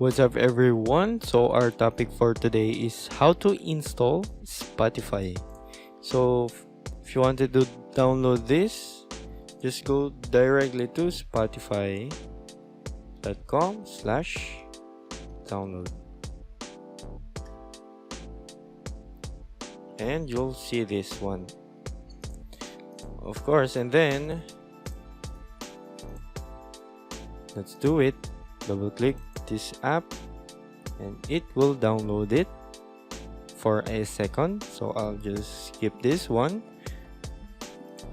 What's up, everyone? So, our topic for today is how to install Spotify. So, if you wanted to download this, just go directly to spotify.com/download, and you'll see this one, of course. And then let's do it. Double click this app and it will download it for a second. So I'll just skip this one.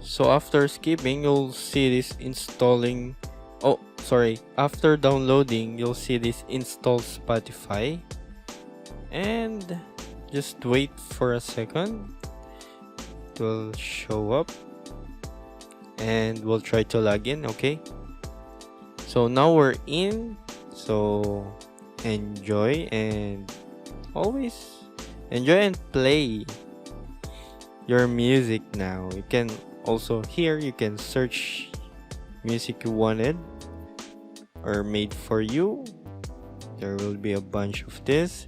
So after skipping, you'll see this installing. After downloading, you'll see this install Spotify, and just wait for a second. It will show up and we'll try to log in. Okay, so now we're in. So enjoy and always enjoy and play your music now. You can also here you can search music you wanted or made for you. There will be a bunch of this.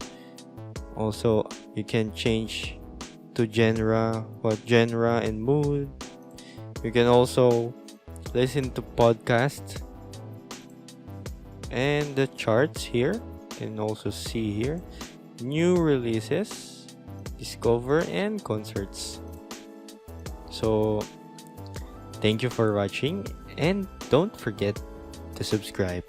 Also, you can change to genre, what genre and mood. You can also listen to podcasts and the charts here. You can also see here new releases, discover, and concerts. So thank you for watching, and don't forget to subscribe.